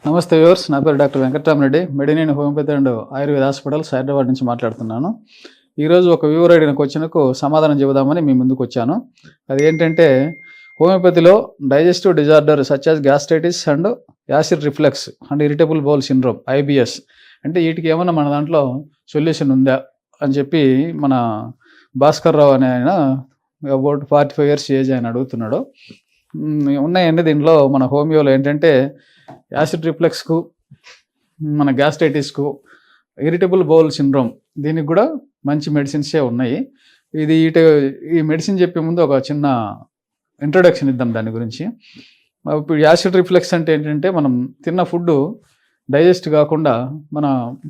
నమస్తే వ్యూవర్స్, నా పేరు doctor Venkataramareddy, Medineni homeopathy and Ayurveda hospitals Hyderabad నుంచి మాట్లాడుతున్నాను. ఈరోజు ఒక వ్యూవర్ అడిగిన క్వశ్చన్కు సమాధానం చెబుదామని మీ ముందుకు వచ్చాను. అది ఏంటంటే, హోమియోపతిలో digestive disorder such as gastritis and acid reflex and irritable bowel syndrome IBS అంటే వీటికి ఏమన్నా మన దాంట్లో సొల్యూషన్ ఉందా అని చెప్పి మన భాస్కర్ రావు అనే ఆయన అబౌట్ 45 years ఏజ్ ఆయన అడుగుతున్నాడు. ఉన్నాయండి దీంట్లో మన హోమియోలో ఏంటంటే యాసిడ్ రిఫ్లెక్స్కు, మన గ్యాస్ట్రైటిస్కు, ఇరిటబుల్ బౌల్ సిండ్రోమ్ దీనికి కూడా మంచి మెడిసిన్సే ఉన్నాయి. ఈ మెడిసిన్ చెప్పే ముందు ఒక చిన్న ఇంట్రొడక్షన్ ఇద్దాం దాని గురించి. ఇప్పుడు యాసిడ్ రిఫ్లెక్స్ అంటే ఏంటంటే, మనం తిన్న ఫుడ్ డైజెస్ట్ కాకుండా మన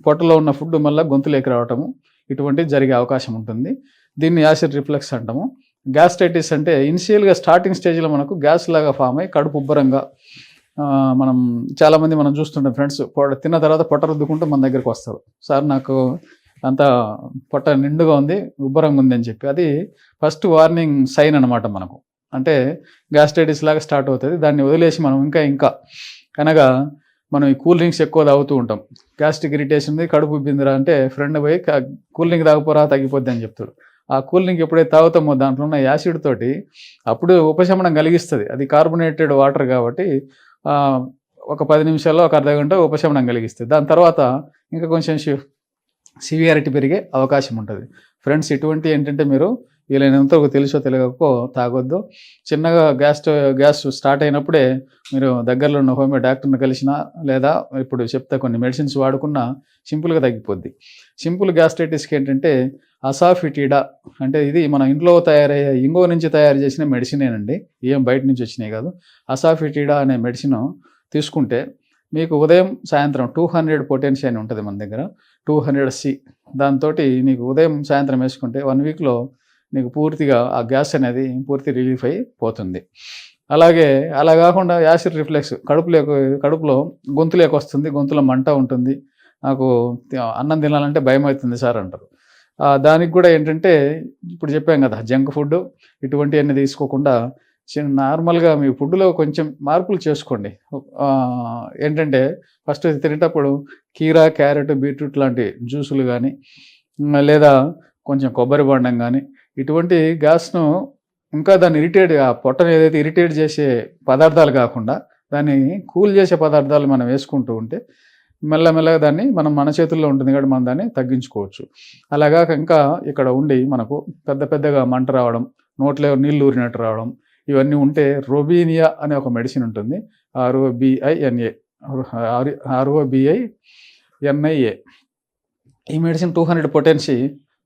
పొట్టలో ఉన్న ఫుడ్ మళ్ళీ గొంతులోకి రావటము ఇటువంటిది జరిగే అవకాశం ఉంటుంది. దీన్ని యాసిడ్ రిఫ్లెక్స్ అంటాము. గ్యాస్ట్రైటిస్ అంటే ఇనిషియల్గా స్టార్టింగ్ స్టేజ్లో మనకు గ్యాస్ లాగా ఫామ్ అయ్యి కడుపు ఉబ్బరంగా, మనం చాలామంది మనం చూస్తుంటాం ఫ్రెండ్స్, తిన్న తర్వాత పొట్ట రుద్దుకుంటూ మన దగ్గరికి వస్తారు. సార్ నాకు అంత పొట్ట నిండుగా ఉంది, ఉబ్బరంగా ఉంది అని చెప్పి. అది ఫస్ట్ వార్నింగ్ సైన్ అనమాట మనకు. అంటే గ్యాస్ట్రైటిస్ లాగా స్టార్ట్ అవుతుంది. దాన్ని వదిలేసి మనం ఇంకా అనగా మనం ఈ కూల్ డ్రింక్స్ ఎక్కువ తాగుతూ ఉంటాం. గ్యాస్ట్రిక్ ఇరిటేషన్ ఉంది, కడుపు ఉబ్బిందిరా అంటే ఫ్రెండ్ పోయి కూల్ డ్రింక్ తాగిపోరా తగ్గిపోద్ది అని చెప్తాడు. ఆ కూల్ డ్రింక్ ఎప్పుడైతే తాగుతామో దాంట్లో ఉన్న యాసిడ్ తోటి అప్పుడు ఉపశమనం కలిగిస్తుంది. అది కార్బొనేటెడ్ వాటర్ కాబట్టి ఒక 10 నిమిషాల్లో ఒక అర్ధ గంట ఉపశమనం కలిగిస్తుంది. దాని తర్వాత ఇంకా కొంచెం సివియారిటీ పెరిగే అవకాశం ఉంటుంది. ఫ్రెండ్స్, ఇటువంటి ఏంటంటే మీరు వీలైనంత తెలుసో తెలియకో తాగొద్దు. చిన్నగా గ్యాస్ స్టార్ట్ అయినప్పుడే మీరు దగ్గరలో ఉన్న హోమియో డాక్టర్ని కలిసినా, లేదా ఇప్పుడు చెప్తే కొన్ని మెడిసిన్స్ వాడుకున్నా సింపుల్గా తగ్గిపోద్ది. సింపుల్ గ్యాస్ట్రైటిస్కి ఏంటంటే అసాఫిటిడా అంటే ఇది మన ఇంట్లో తయారయ్యే ఇంగో నుంచి తయారు చేసిన మెడిసినేనండి, ఏం బయట నుంచి వచ్చినాయి కాదు. అసాఫిటిడా అనే మెడిసిన్ తీసుకుంటే మీకు ఉదయం సాయంత్రం 200 పొటెన్సీ అని ఉంటుంది మన దగ్గర, 200C. దాంతో నీకు ఉదయం సాయంత్రం వేసుకుంటే 1 వీక్లో నీకు పూర్తిగా ఆ గ్యాస్ అనేది పూర్తి రిలీఫ్ అయిపోతుంది. అలాగే అలా కాకుండా యాసిడ్ రిఫ్లెక్స్ కడుపులో గొంతులోకి వస్తుంది, గొంతులో మంట ఉంటుంది, నాకు అన్నం తినాలంటే భయం అవుతుంది సార్ అంటారు. దానికి కూడా ఏంటంటే ఇప్పుడు చెప్పాం కదా, జంక్ ఫుడ్ ఇటువంటివన్నీ తీసుకోకుండా నార్మల్గా మీ ఫుడ్లో కొంచెం మార్పులు చేసుకోండి. ఏంటంటే ఫస్ట్ తినేటప్పుడు కీరా, క్యారెట్, బీట్రూట్ లాంటి జ్యూసులు కానీ, లేదా కొంచెం కొబ్బరి బొండం కానీ, ఇటువంటి గ్యాస్ను ఇంకా దాన్ని పొట్టను ఏదైతే ఇరిటేట్ చేసే పదార్థాలు కాకుండా దాన్ని కూల్ చేసే పదార్థాలు మనం వేసుకుంటూ ఉంటే మెల్లమెల్లగా దాన్ని మన చేతుల్లో ఉంటుంది కాబట్టి మనం దాన్ని తగ్గించుకోవచ్చు. అలాగా ఇంకా ఇక్కడ ఉండి మనకు పెద్దగా మంట రావడం, నోట్లో నీళ్ళు ఊరినట్టు రావడం, ఇవన్నీ ఉంటే రోబీనియా అనే ఒక మెడిసిన్ ఉంటుంది, ROBINA. ఈ మెడిసిన్ 200 పొటెన్సీ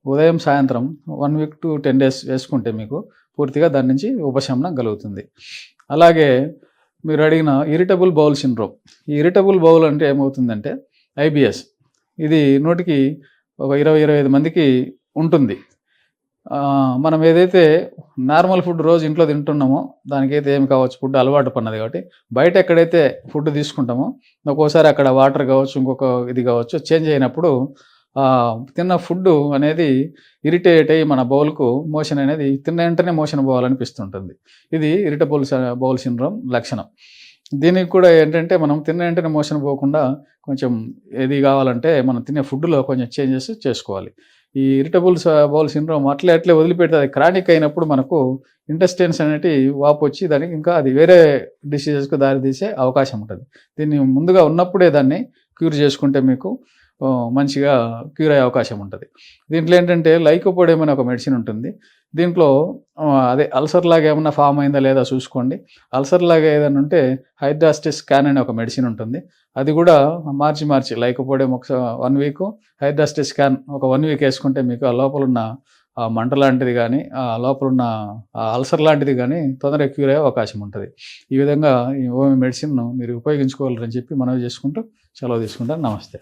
ఉదయం సాయంత్రం 1 వీక్ to 10 days వేసుకుంటే మీకు పూర్తిగా దాని నుంచి ఉపశమనం కలుగుతుంది. అలాగే మీరు అడిగిన ఇరిటబుల్ బౌల్ సిండ్రోమ్, ఈ ఇరిటబుల్ బౌల్ అంటే ఏమవుతుందంటే ఐబిఎస్. ఇది నూటికి ఒక 20-25 మందికి ఉంటుంది. మనం ఏదైతే నార్మల్ ఫుడ్ రోజు ఇంట్లో తింటున్నామో దానికైతే ఏమి కావచ్చు, ఫుడ్ అలవాటు పన్నది కాబట్టి బయట ఎక్కడైతే ఫుడ్ తీసుకుంటామో ఒక్కోసారి అక్కడ వాటర్ కావచ్చు, ఇంకొక ఇది కావచ్చు, చేంజ్ అయినప్పుడు తిన్న ఫుడ్ అనేది ఇరిటేట్ అయ్యి మన బౌల్కు మోషన్ అనేది తిన్న వెంటనే మోషన్ పోవాలనిపిస్తుంటుంది. ఇది ఇరిటబుల్ బౌల్ సిండ్రోమ్ లక్షణం. దీనికి కూడా ఏంటంటే మనం తిన్న వెంటనే మోషన్ పోకుండా కొంచెం ఏది కావాలంటే మనం తినే ఫుడ్లో కొంచెం చేంజెస్ చేసుకోవాలి. ఈ ఇరిటబుల్ బౌల్ సిండ్రోమ్ అట్లే వదిలిపెడితే అది క్రానిక్ అయినప్పుడు మనకు ఇంటెస్టైన్స్ అనేటి వాపు వచ్చి దానికి ఇంకా అది వేరే డిసీజెస్కు దారితీసే అవకాశం ఉంటుంది. దీన్ని ముందుగా ఉన్నప్పుడే దాన్ని క్యూర్ చేసుకుంటే మీకు మంచిగా క్యూర్ అయ్యే అవకాశం ఉంటుంది. దీంట్లో ఏంటంటే లైకోపోడియం అనే ఒక మెడిసిన్ ఉంటుంది. దీంట్లో అదే అల్సర్ లాగా ఏమన్నా ఫామ్ అయిందా లేదా చూసుకోండి. అల్సర్ లాగా ఏదైనా ఉంటే హైడ్రాస్టిస్ స్కాన్ అనే ఒక మెడిసిన్ ఉంటుంది. అది కూడా మార్చి లైకోపోడియం ఒక 1 వీక్, హైడ్రాస్టిస్ స్కాన్ ఒక 1 వీక్ వేసుకుంటే మీకు ఆ లోపల ఉన్న మంట లాంటిది కానీ, ఆ లోపల ఉన్న అల్సర్ లాంటిది కానీ తొందరగా క్యూర్ అయ్యే అవకాశం ఉంటుంది. ఈ విధంగా ఈ హోమియో మెడిసిన్ను మీరు ఉపయోగించుకోవాలని చెప్పి మనవి చేసుకుంటూ సెలవు తీసుకుంటాను. నమస్తే.